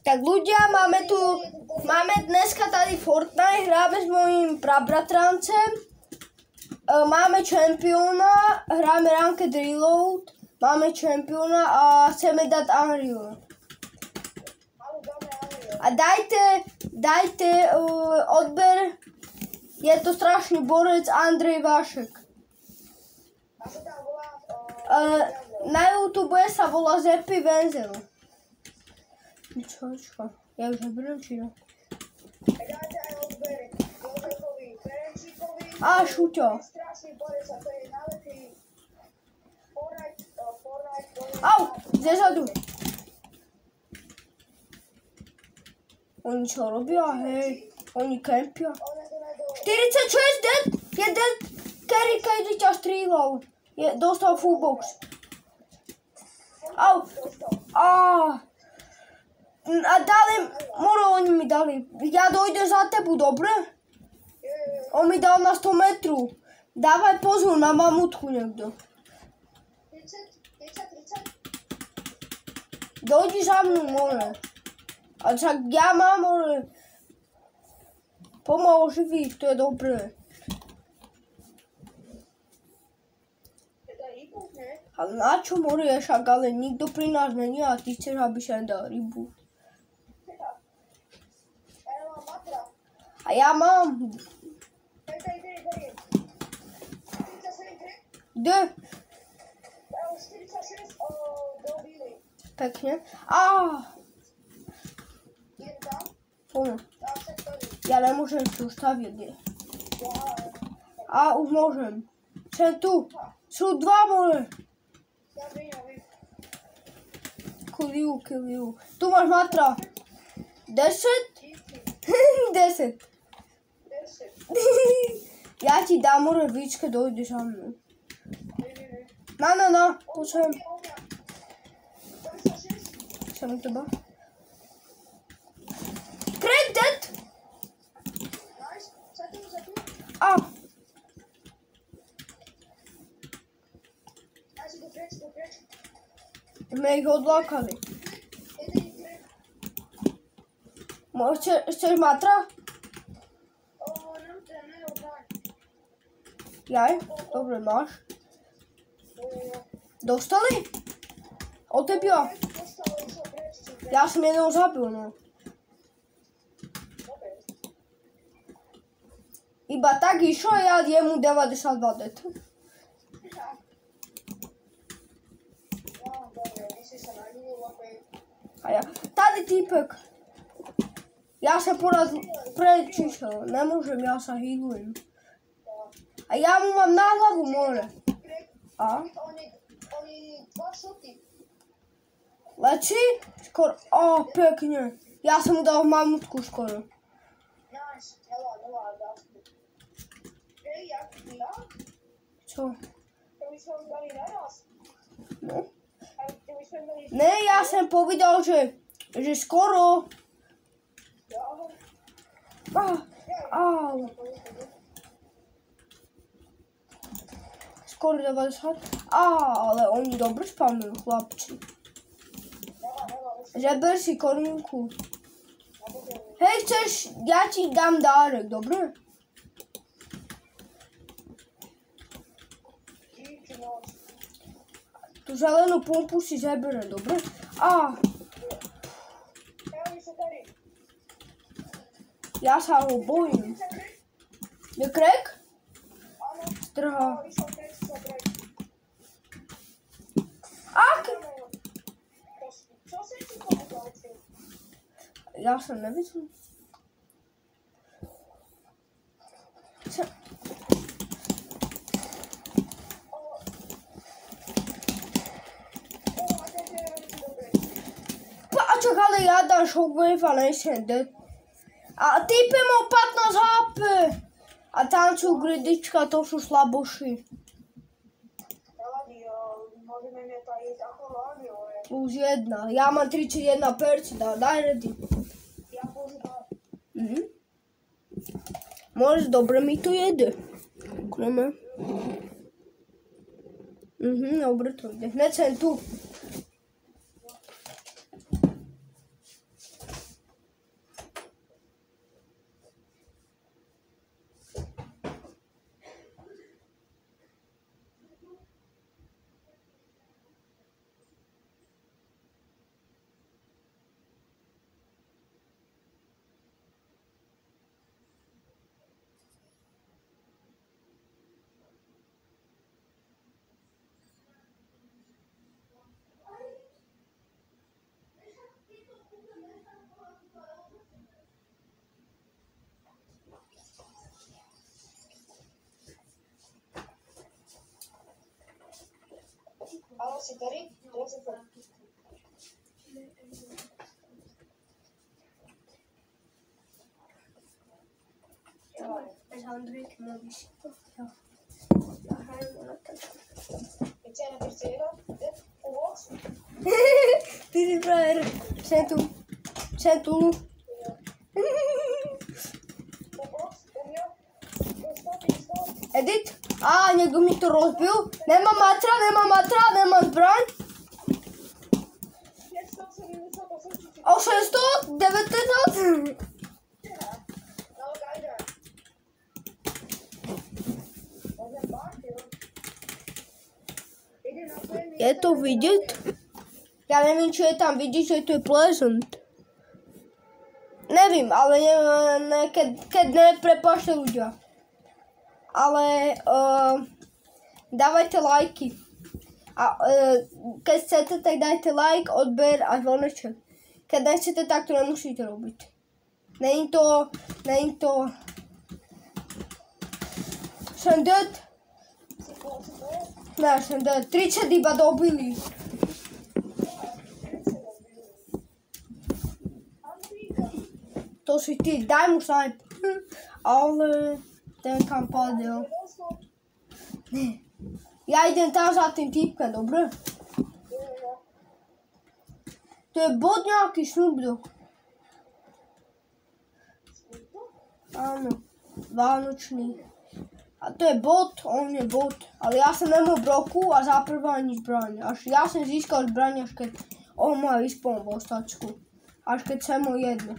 Tak ľudia, máme dneska tady Fortnite, hráme s mojím prabratrancem, máme čempiona, hráme Ranked Reload, máme čempiona a chceme dať Unreal. A dajte odber, je to strašný borec Andrej Vašek. Na YouTube sa volá Zeppy Venzel. Čo? Ja už neberiem čino. Á, Šuťo. Au, zezadu. Oni čo robia? Hej, oni kempia. 46 dead, jeden carry, keď ťa strýval. Dostal full box. Au, a dali, oni mi dali. Ja dojdem za tebu, dobre? On mi dal na 100 metrů. Dávaj pozor na mamutku niekto. 30. Dojdi za mnou, more. A však ja mám, more. Pomalu živí, to je dobré. Ale na čo, more, však ale nikto pri nás není a ty chceš, aby sa dal rybu. A ja mám. Kde? Pekne. Ja nemôžem tu staviť. Už môžem. Sem tu. Sú dva, more. Kiliu. Tu máš matra. 10? 10. Ja ti dám, more, víčke, dojdeš za mnou. Na, počujem. Sem u teba. Craig dead! My ich odlákali. Chceš matra? Jaj, dobre, máš. Dostali? Od tebia? Ja som jednou zabil, no. Iba tak išlo, ja jemu 92 det. A ja, tady týpek. Ja sa poraz prečišel, nemôžem, ja sa healujem. A ja mu mám na hlavu, more. Lečí? Skoro, pekne. Ja som mu dal mamutku skoro. Čo? No. Ne, ja som povedal, že skoro. Skoro 90. Ale oni dobre spavnujú, chlapci. Žeber si korunku. Hej, chceš, ja ti dám dárek, dobre? Tu zelenú pumpu si zeberem, dobre? Ja sa ho bojím. Je Craig? Strhá. Ja som nevidel. Čak, ale ja dám shockwave a nejsem dead. A type mal 15 HP. A tam sú gridička, to sú slaboši. Plus jedna. Ja mám 31%, daj ready. Môžeš, dobre mi to jede. Kúkneme. Dobre to ide. Hneď sem tu. Áno, si tady? Rozumiem. Bez Andrejky mluvíš. Jo. Keď sa napíšte jeho, uvoc? Ty si frajer. Jsem tu. Uvoc? Umio? Edit? Někdo mi to rozbil. Nemám matra, nemám zbraň. 800, 900. Je to vidět? Já nevím, či je tam vidět, že to je Pleasant. Nevím, ale keď ne, prepáčte ľudia. Ale dávajte lajky. A keď chcete, tak dajte like, odber a zvoneček. Keď nechcete, tak to nemusíte robiť. Není to... Jsem dead. Ne, jsem dead. 30 iba dobili. To si ty, daj mu snipe. Ale ten kam padel. Ne. Ja idem tam za tým týpkem, dobre? To je bot nejaký Snoop Dogg. Áno, vánočný. A to je bot, on je bot. Ale ja som nemal broku a zaprvé ani zbraň. Až ja som získal zbraň, až keď on má respawn vo stačku. Až keď som mu jedno.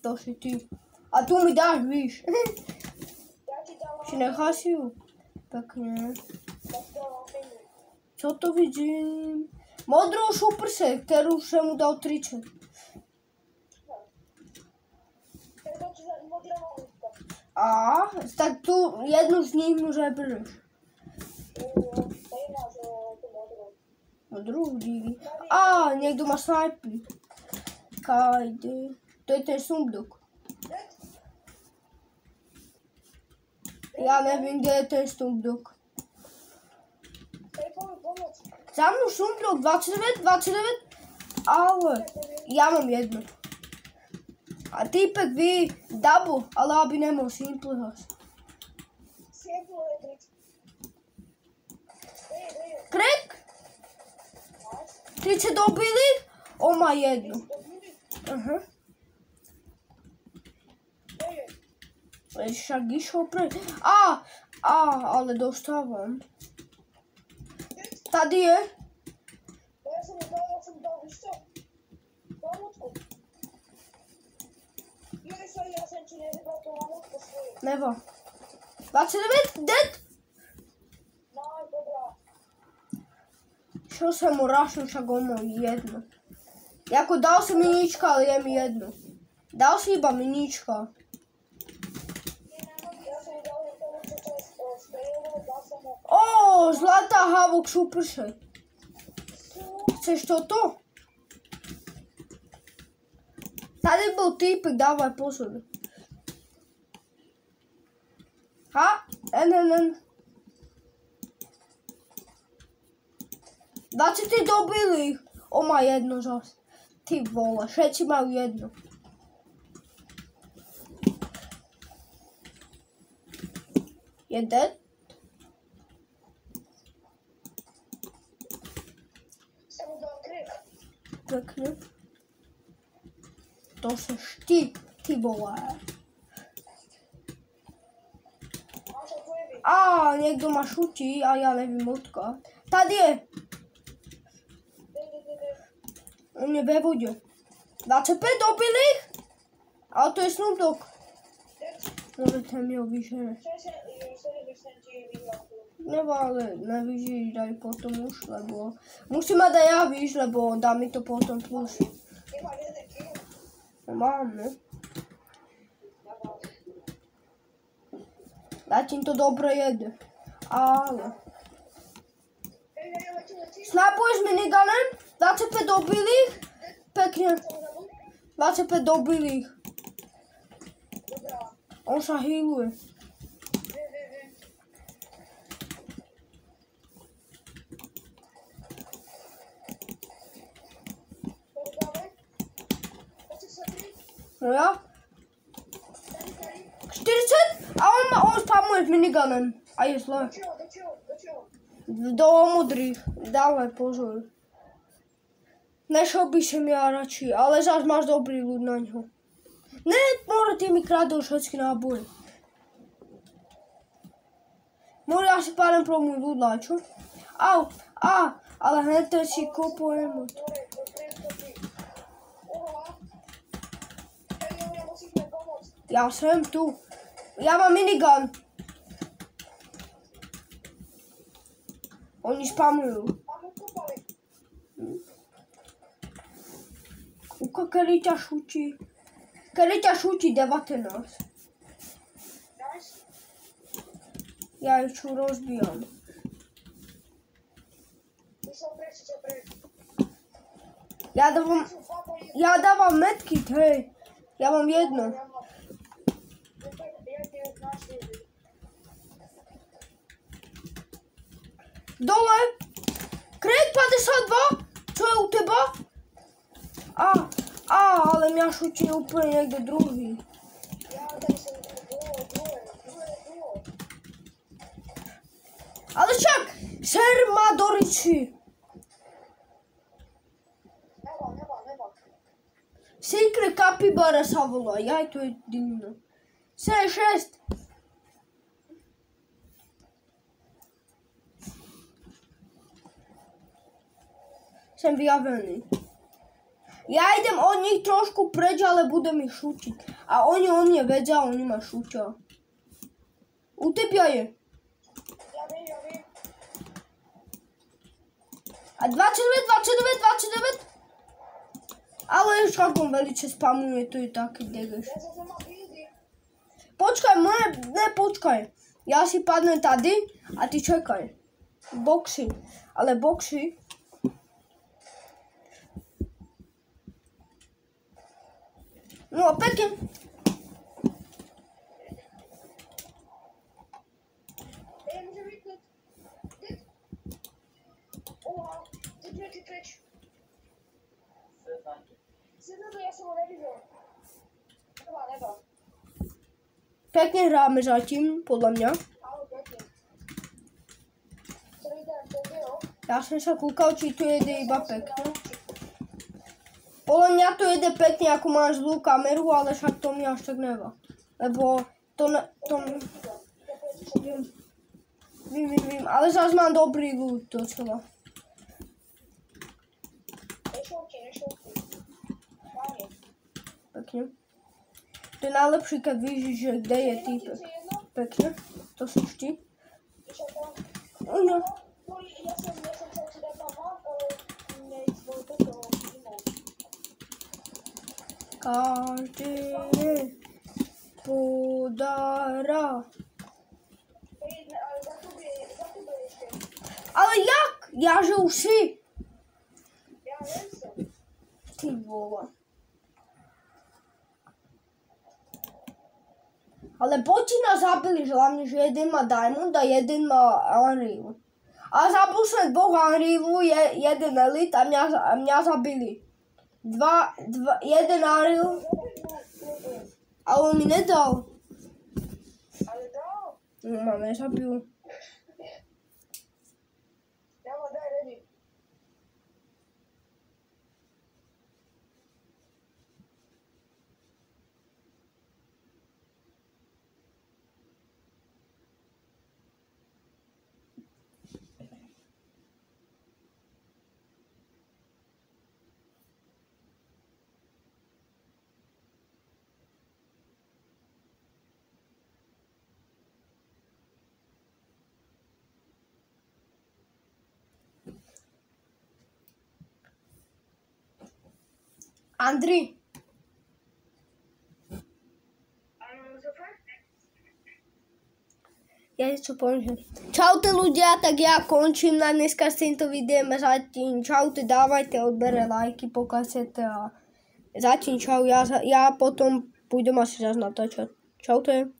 To si ty. A tu mi dáš, víš. Či necháš ju? Pekne. Co to vidím? Modrou šuprse, kterou jsem mu dal 30. A, tak tu jednu z nich mu žebrneš. Modrou díví. A, někdo má sniper. Kajde. To je ten Snoop Dogg. Já nevím, kde je ten Snoop Dogg. Za mnou Snoop Dogg 29, ale já mám jedno. A týpek ví double, ale aby nemohl simple zas. Crack? 30 dobili? On má jedno. Aha. Však išel pre... ale dostávam. Tady je. Ja som dal, víš čo? Lámotku. Ja som ti nezabral tú lámotku svoju. Nebo. 29, dead? No, dobrá. Šel jsem mu rašnu, však on má jedno. Jako dal si minička, ale je mi jedno. Dal si iba minička. Zlatá havok šuprše. Chceš toto? Tady byl týpek, dávaj pozor. NNN. 20 dobili. On má jedno zas. Ty vole, všetci majú jedno. Je dead? Pekne. To seš ty vole. Niekto ma šutí a ja nevím odkiaľ. Tady je. On je ve vodě. 25 dobilých? Ale to je Snoop Dogg. Môžete mi ho vyžere. Nebo ale nevyžídaj potom už, lebo musíme dať ja víš, lebo dá mi to potom plus. Mám, ne? Zatím to dobre jede. Ale... Snapuješ miniganem? 25 dobilých? Pekne. 25 dobilých. On sa healuje. No ja. 40 a on spamuje s miniganem. A je zle. Do čeho? Do modrých. Dávaj pozor. Nešiel by som ja radši, ale zás máš dobrý ľud na ňo. Ne, more, ty mi kradol všetky náboje. More, ja si pádem pro môj ľud, čo? Au, ale hneď ten si kupujem. Ja som tu. Ja mám minigun. Oni spamujú. Kúka, kedy ťa šúči. Kedy ťa šúči 19. Ja ju čo rozbijam. Ja dávam medkit, hej. Ja mám jedno. Dole! Krejt 52! Čo je u teba? Ale mňa šutí úplne niekto druhý. Ale však! Ser má do riči. Secret Capybara sa volá. Jaj, to je divno. C6. Som vyjavený. Ja idem od nich trošku preč, ale budem ich šútiť. A oni o mne vedia, oni ma šúťa. U tebia je. Ja viem. A 29. Ale však on velice spamuje, to je taký degeš. Ja zase mám buildy. Počkaj, počkaj. Ja si padnem tady a ty čekaj. Boxy. Ale boxy. No pekne. Môžem vyknúť. Oha, ty preč. Ja som ho nevidel. Neba. Pekne hráme zatím, podľa mňa. Áno, pekne. Čo vidíš, to je, jo? Ja som sa kúkal, či tu jede iba pekne. Podľa mňa to jede pekne, ako máš zlú kameru, ale však to mi až tak neva. Lebo Vím, ale zás mám dobrý ľud docela. Nešovky. Páne. Pekne. To je najlepší, keď víš, že kde je týpek. Pekne. To sú ty. Ja som chcel si dať tam mám, ale svoj toto imol. Každý podára. Ale za to ešte. Ale jak? Ja že už si. Ja viem sa. Ty vole. Ale boti nás zabili, že hlavne, že jeden má Diamond a jeden má Unreal. A zabil som dvoch Unrealu, jeden Elite a mňa zabili. Jeden Unreal, ale on mi nedal. Ale dal. No ma nezabil. Ja ma daj ready. Andri. Ja niečo poviem. Čaute ľudia, tak ja končím na dneska s týmto videem. Zatím čaute, dávajte odbere, lajky, pokazete a zatím čau. Ja potom pôjdem asi zase natáčať. Čaute.